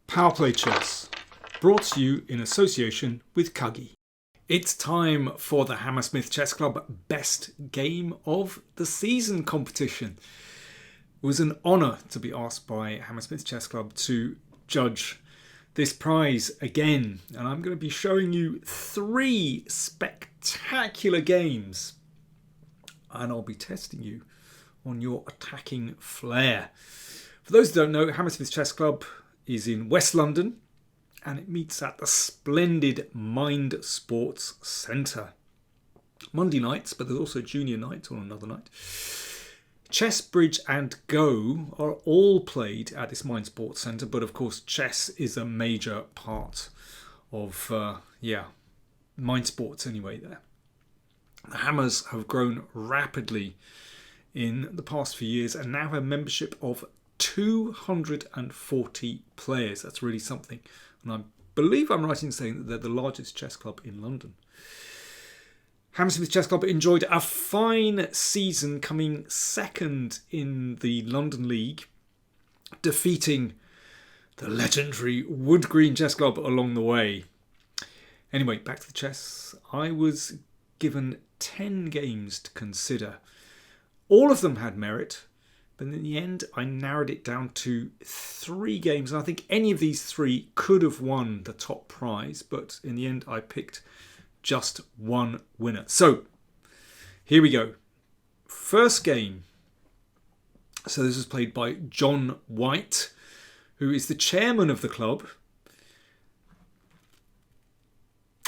PowerPlayChess, brought to you in association with Kagi. It's time for the Hammersmith Chess Club Best Game of the Season competition. It was an honour to be asked by Hammersmith Chess Club to judge this prize again, and I'm going to be showing you 3 spectacular games, and I'll be testing you on your attacking flair. For those who don't know, Hammersmith Chess Club is in West London, and it meets at the splendid Mind Sports Centre. Monday nights, but there's also junior night on another night. Chess, bridge and go are all played at this Mind Sports Centre, but of course chess is a major part of Mind Sports anyway there. The Hammers have grown rapidly in the past few years and now have a membership of 240 players. That's really something. And I believe I'm right in saying that they're the largest chess club in London. Hammersmith Chess Club enjoyed a fine season, coming second in the London League, defeating the legendary Wood Green Chess Club along the way. Anyway, back to the chess. I was given 10 games to consider. All of them had merit, but in the end I narrowed it down to 3 games. And I think any of these 3 could have won the top prize, but in the end I picked just one winner. So here we go. First game. So this was played by John White, who is the chairman of the club.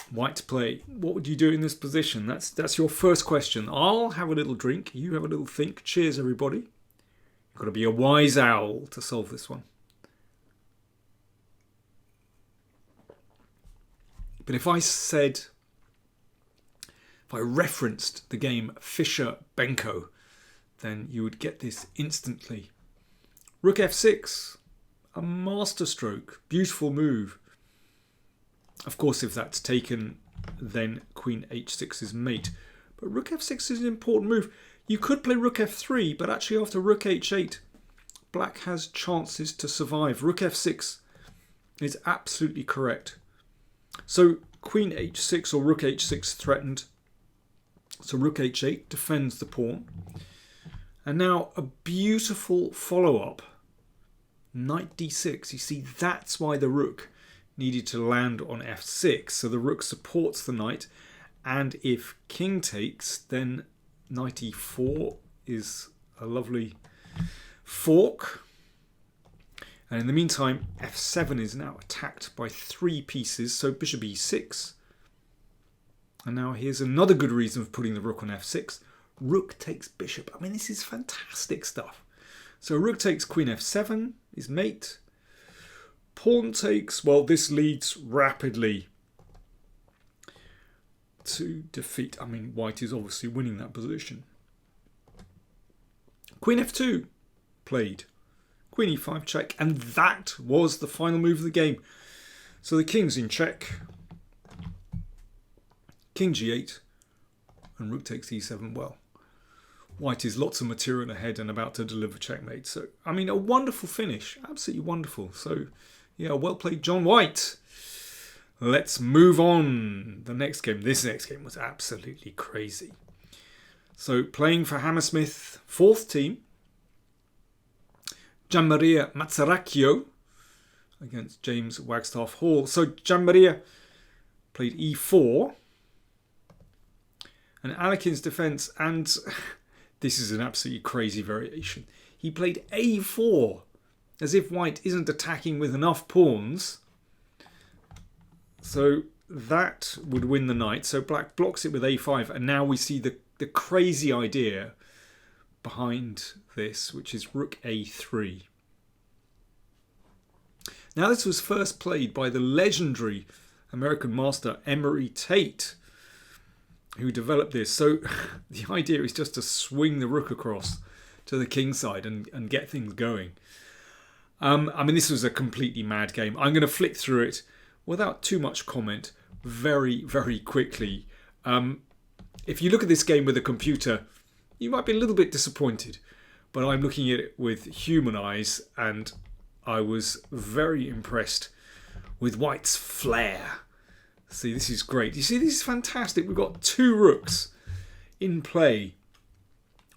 White to play. What would you do in this position? That's your first question. I'll have a little drink. You have a little think. Cheers, everybody. You've got to be a wise owl to solve this one. But if I referenced the game Fischer-Benko, then you would get this instantly. Rook f6, a masterstroke, beautiful move. Of course, if that's taken, then Queen h6 is mate. But Rook f6 is an important move. You could play Rook f3, but actually after Rook h8, Black has chances to survive. Rook f6 is absolutely correct. So Queen h6 or Rook h6 threatened. So Rook h8 defends the pawn. And now a beautiful follow-up. Knight d6. You see, that's why the rook needed to land on f6. So the rook supports the knight. And if king takes, then knight e4 is a lovely fork. And in the meantime, f7 is now attacked by 3 pieces. So bishop e6. And now here's another good reason for putting the rook on f6. Rook takes bishop. I mean, this is fantastic stuff. So rook takes queen f7 is mate. Pawn takes, well, this leads rapidly to defeat. I mean, white is obviously winning that position. Queen f2 played. Queen e5 check. And that was the final move of the game. So the king's in check. King g8 and rook takes e7. Well, white is lots of material ahead and about to deliver checkmate. So, I mean, a wonderful finish. Absolutely wonderful. So, yeah, well played, John White. Let's move on. The next game. This next game was absolutely crazy. So, playing for Hammersmith, 4th team. Gianmaria Mazzaracchio against James Wagstaff Hall. So, Gianmaria played e4. And Alekin's defence, and this is an absolutely crazy variation. He played a4, as if white isn't attacking with enough pawns. So that would win the knight. So black blocks it with a5, and now we see the crazy idea behind this, which is rook a3. Now this was first played by the legendary American master Emery Tate, who developed this. So the idea is just to swing the rook across to the king side and get things going. I mean, this was a completely mad game. I'm going to flick through it without too much comment very, very quickly. If you look at this game with a computer, you might be a little bit disappointed, but I'm looking at it with human eyes, and I was very impressed with white's flair. See, this is great. You see, this is fantastic. We've got 2 rooks in play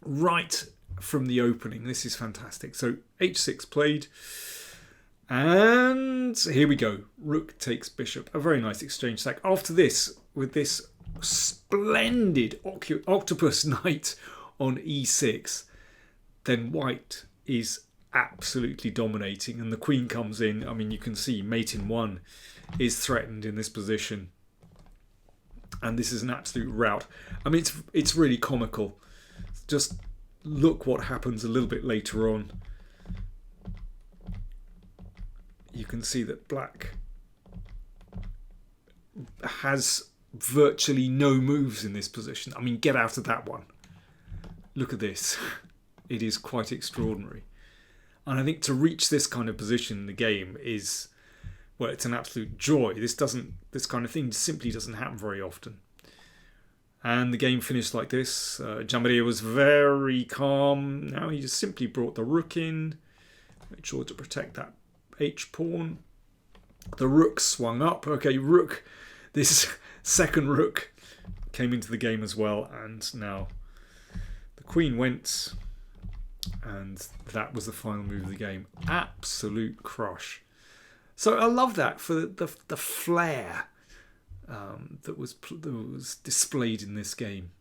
right from the opening. This is fantastic. So h6 played. And here we go. Rook takes bishop. A very nice exchange sack. After this, with this splendid octopus knight on e6, then white is absolutely dominating. And the queen comes in. I mean, you can see mate in 1 is threatened in this position. And this is an absolute rout. I mean, it's really comical. Just look what happens a little bit later on. You can see that black has virtually no moves in this position. I mean, get out of that one. Look at this. It is quite extraordinary. And I think to reach this kind of position in the game is, well, it's an absolute joy. This kind of thing simply doesn't happen very often. And the game finished like this. Jamaria was very calm. Now he just simply brought the rook in. Made sure to protect that h-pawn. The rook swung up. Okay, rook. This second rook came into the game as well. And now the queen went. And that was the final move of the game. Absolute crush. So I love that for the flair that was displayed in this game.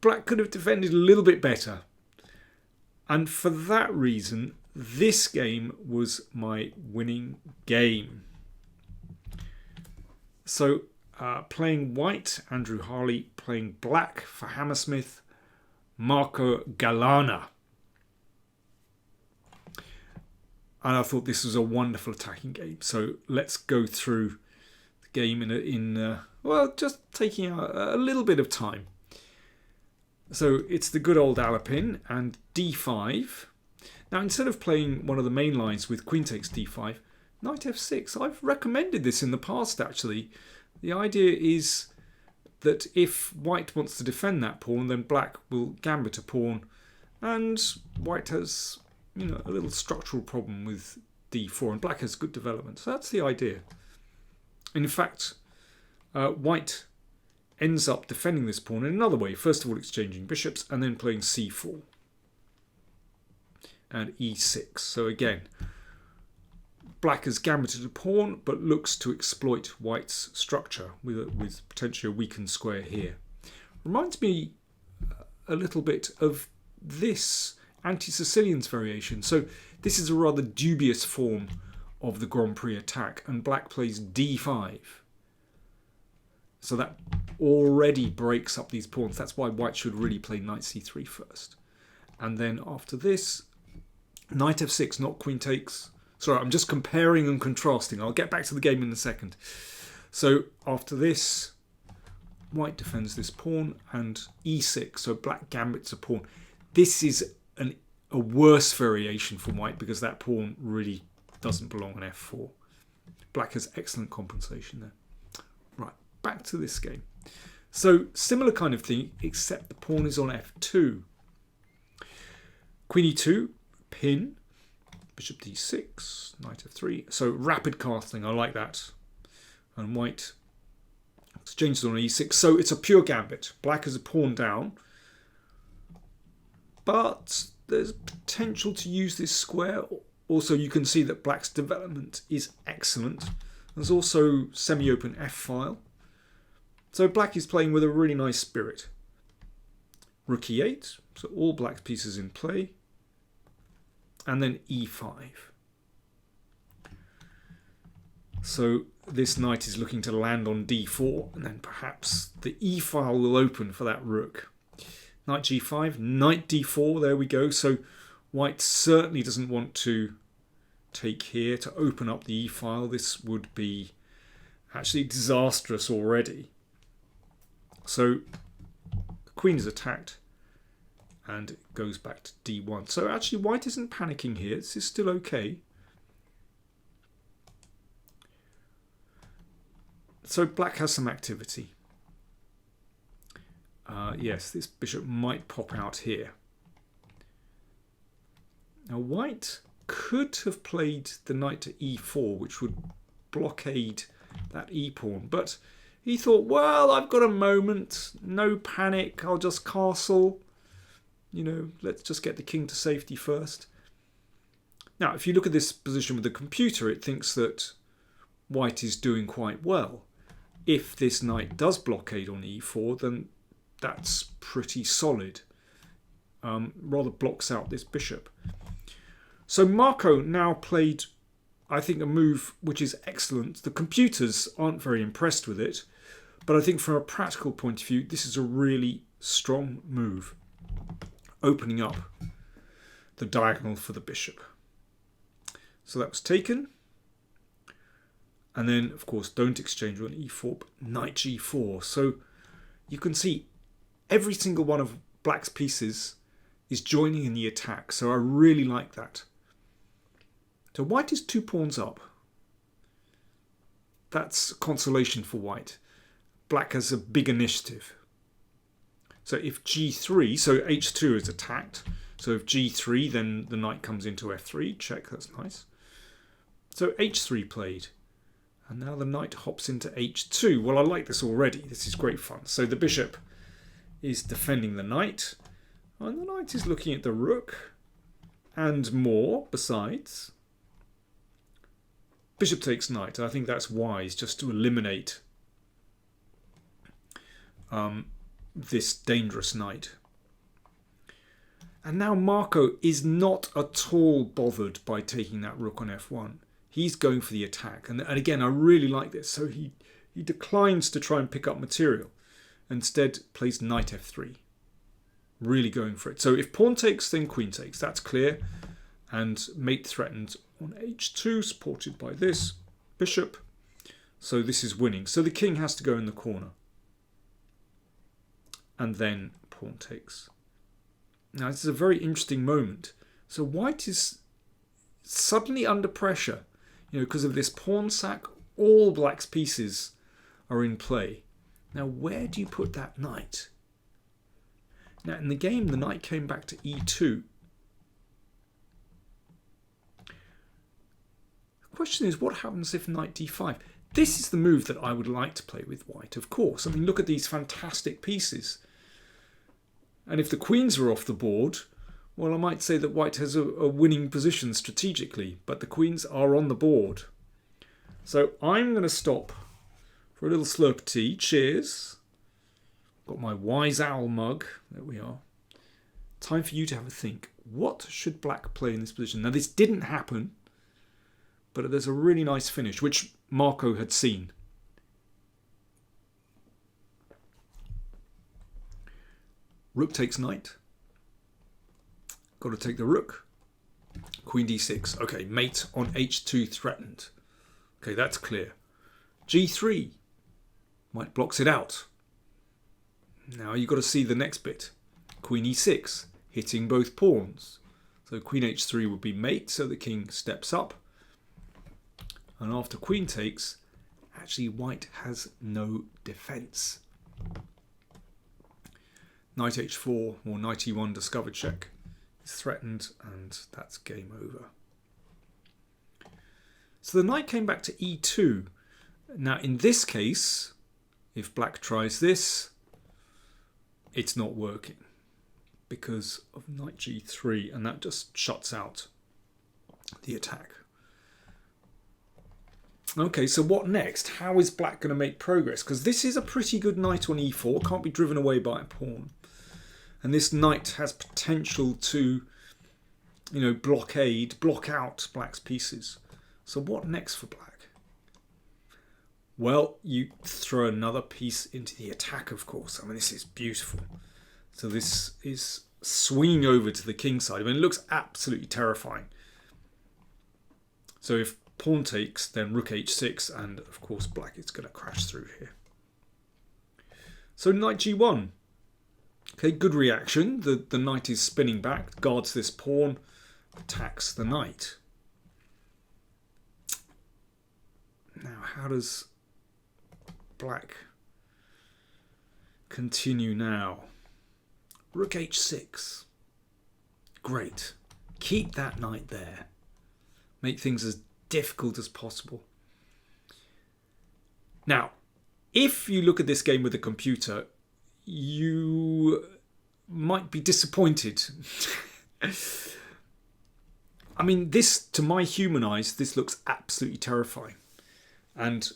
Black could have defended a little bit better. And for that reason, this game was my winning game. So playing white, Andrew Harley. Playing black for Hammersmith, Marco Galana. And I thought this was a wonderful attacking game. So let's go through the game in well, just taking a little bit of time. So it's the good old Alapin and d5. Now, instead of playing one of the main lines with queen takes d5, knight f6. I've recommended this in the past, actually. The idea is that if white wants to defend that pawn, then black will gambit a pawn. And white has, you know, a little structural problem with d4, and black has good development. So that's the idea. And in fact, white ends up defending this pawn in another way. First of all, exchanging bishops, and then playing c4 and e6. So again, black has gambited a pawn, but looks to exploit white's structure with potentially a weakened square here. Reminds me a little bit of this anti-Sicilian's variation. So this is a rather dubious form of the Grand Prix attack, and black plays d5. So that already breaks up these pawns. That's why white should really play knight c3 first. And then after this, knight f6, not queen takes. Sorry, I'm just comparing and contrasting. I'll get back to the game in a second. So after this, white defends this pawn and e6. So black gambits a pawn. This is a worse variation for white because that pawn really doesn't belong on f4. Black has excellent compensation there. Right, back to this game. So similar kind of thing, except the pawn is on f2. Queen e2, pin, bishop d6, knight f3. So rapid casting, I like that. And white exchanges on e6. So it's a pure gambit. Black has a pawn down. But there's potential to use this square. Also, you can see that black's development is excellent. There's also semi-open f-file. So black is playing with a really nice spirit. Rook e8. So all black pieces in play. And then e5. So this knight is looking to land on d4, and then perhaps the e-file will open for that rook. Knight g5, knight d4, there we go. So white certainly doesn't want to take here to open up the e-file. This would be actually disastrous already. So the queen is attacked and it goes back to d1. So actually white isn't panicking here. This is still okay. So black has some activity. Yes, this bishop might pop out here. Now white could have played the knight to e4, which would blockade that e-pawn. But he thought, well, I've got a moment, no panic, I'll just castle. You know, let's just get the king to safety first. Now, if you look at this position with the computer, it thinks that white is doing quite well. If this knight does blockade on e4, then that's pretty solid. Rather blocks out this bishop. So Marco now played, I think, a move which is excellent. The computers aren't very impressed with it, but I think from a practical point of view, this is a really strong move, opening up the diagonal for the bishop. So that was taken. And then, of course, don't exchange on e4, but knight g4. So you can see every single one of black's pieces is joining in the attack. So I really like that. So white is 2 pawns up. That's consolation for white. Black has a big initiative. So if g3, so h2 is attacked. So if g3, then the knight comes into f3. Check, that's nice. So h3 played. And now the knight hops into h2. Well, I like this already. This is great fun. So the bishop is defending the knight. And the knight is looking at the rook. And more besides. Bishop takes knight. I think that's wise, just to eliminate this dangerous knight. And now Marco is not at all bothered by taking that rook on f1. He's going for the attack. And again, I really like this. So he declines to try and pick up material. Instead, plays knight f3. Really going for it. So if pawn takes, then queen takes. That's clear. And mate threatened on h2, supported by this bishop. So this is winning. So the king has to go in the corner. And then pawn takes. Now this is a very interesting moment. So white is suddenly under pressure. You know, because of this pawn sack, all black's pieces are in play. Now, where do you put that knight? Now, in the game, the knight came back to e2. The question is, what happens if knight d5? This is the move that I would like to play with white, of course. I mean, look at these fantastic pieces. And if the queens are off the board, well, I might say that white has a winning position strategically, but the queens are on the board. So I'm going to stop for a little slurp of tea. Cheers. Got my wise owl mug. There we are. Time for you to have a think. What should black play in this position? Now, this didn't happen, but there's a really nice finish, which Marco had seen. Rook takes knight. Got to take the rook. Queen d6. Okay, mate on h2 threatened. Okay, that's clear. g3. White blocks it out. Now you've got to see the next bit. Queen e6, hitting both pawns. So queen h3 would be mate, so the king steps up. And after queen takes, actually white has no defence. Knight h4 or knight e1 discover check. Threatened, and that's game over. So the knight came back to e2. Now in this case, if black tries this, it's not working because of knight g3, and that just shuts out the attack. Okay, so what next? How is black going to make progress? Because this is a pretty good knight on e4, can't be driven away by a pawn. And this knight has potential to, you know, block out black's pieces. So what next for black? Well, you throw another piece into the attack, of course. I mean, this is beautiful. So this is swinging over to the king side. I mean, it looks absolutely terrifying. So if pawn takes, then rook h6, and of course black is going to crash through here. So knight g1. Okay, good reaction. The knight is spinning back, guards this pawn, attacks the knight. Now, how does black continue now? Rook h6. Great. Keep that knight there. make things as difficult as possible. Now, if you look at this game with a computer, you might be disappointed. I mean, this, to my human eyes, this looks absolutely terrifying. And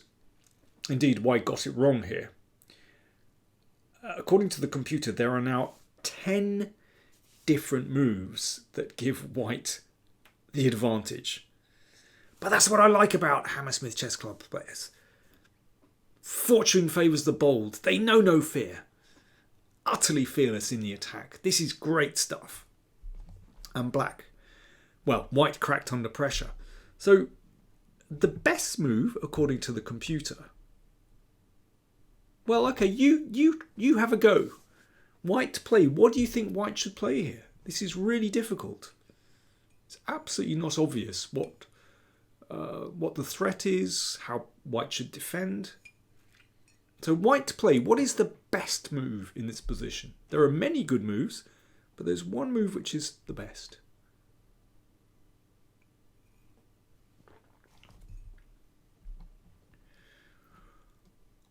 indeed, White got it wrong here. According to the computer, there are now 10 different moves that give White the advantage. But that's what I like about Hammersmith Chess Club players. Fortune favours the bold. They know no fear. Utterly fearless in the attack. This is great stuff. And Black, well, White cracked under pressure. So the best move, according to the computer. Well, okay, you have a go. White to play. What do you think White should play here? This is really difficult. It's absolutely not obvious what the threat is, how White should defend. So White to play. What is the best move in this position? There are many good moves, but there's one move which is the best.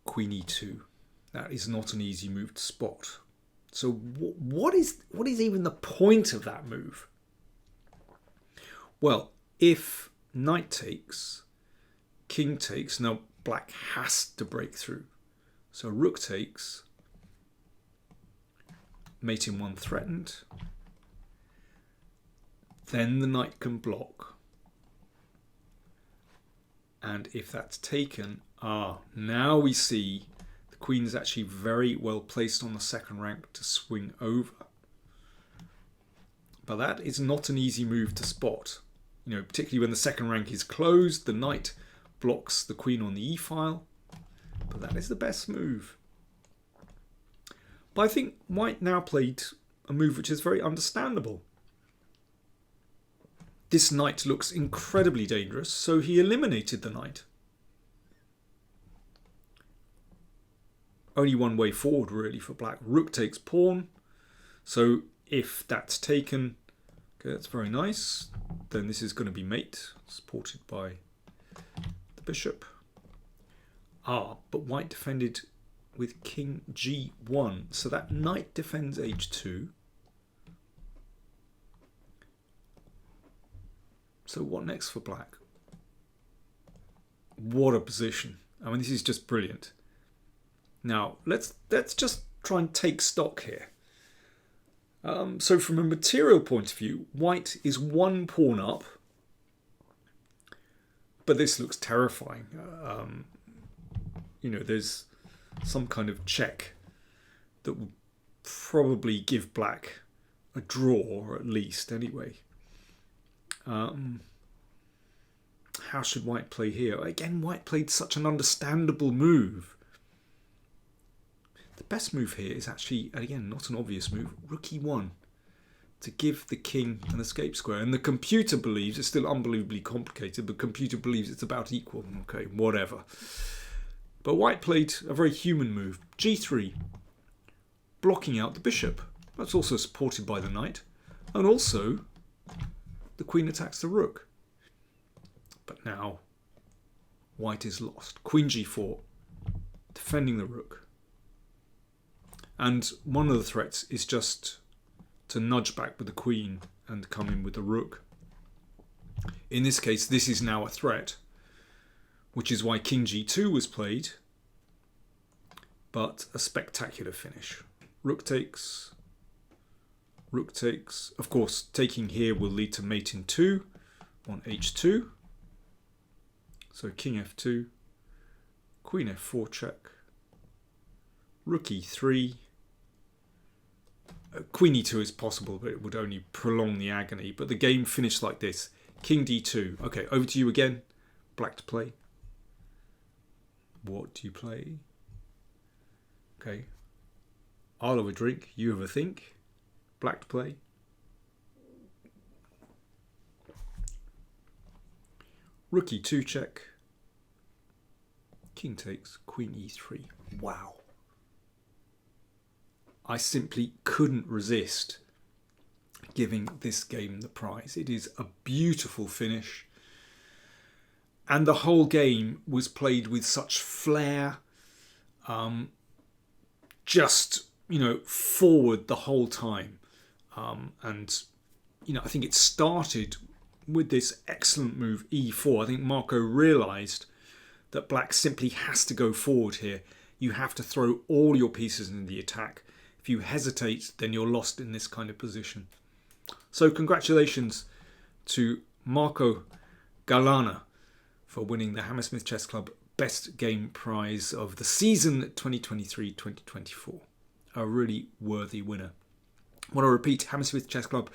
Queen e2. That is not an easy move to spot. So what is even the point of that move? Well, if knight takes, king takes, now Black has to break through. So rook takes, mate in one threatened. Then the knight can block. And if that's taken, now we see the queen is actually very well placed on the second rank to swing over. But that is not an easy move to spot. You know, particularly when the second rank is closed, the knight blocks the queen on the e-file. But that is the best move. But I think White now played a move which is very understandable. This knight looks incredibly dangerous, so he eliminated the knight. Only one way forward really for Black. Rook takes pawn. So if that's taken, okay, that's very nice. Then this is going to be mate, supported by the bishop. But White defended with king g1. So that knight defends h2. So what next for Black? What a position. I mean, this is just brilliant. Now, let's just try and take stock here. So from a material point of view, White is one pawn up. But this looks terrifying. You know, there's some kind of check that will probably give Black a draw, or at least anyway. How should White play here? Again, White played such an understandable move. The best move here is actually, again, not an obvious move, rook e1, to give the king an escape square. And the computer believes, it's still unbelievably complicated, but the computer believes it's about equal. Okay, whatever. But White played a very human move, g3, blocking out the bishop. That's also supported by the knight. And also, the queen attacks the rook. But now, White is lost. Queen g4, defending the rook. And one of the threats is just to nudge back with the queen and come in with the rook. In this case, this is now a threat, which is why king g2 was played, but a spectacular finish. Rook takes, rook takes. Of course, taking here will lead to mate in 2 on h2. So king f2, queen f4 check, rook e3. Queen e2 is possible, but it would only prolong the agony. But the game finished like this. King d2. Okay, over to you again. Black to play. What do you play? Okay. I'll have a drink. You have a think. Black to play. Rook e2 check. King takes. Queen e3. Wow. I simply couldn't resist giving this game the prize. It is a beautiful finish. And the whole game was played with such flair, just, forward the whole time. And, I think it started with this excellent move e4. I think Marco realised that black simply has to go forward here. You have to throw all your pieces in the attack. If you hesitate, then you're lost in this kind of position. So congratulations to Marco Galana for winning the Hammersmith Chess Club Best Game Prize of the season 2023-2024. A really worthy winner. I want to repeat, Hammersmith Chess Club.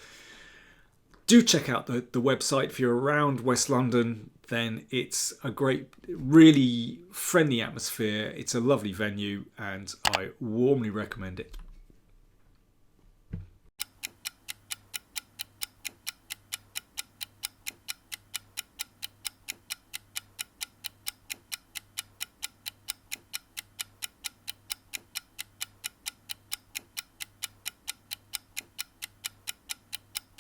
Do check out the website. If you're around West London, then it's a great, really friendly atmosphere. It's a lovely venue and I warmly recommend it.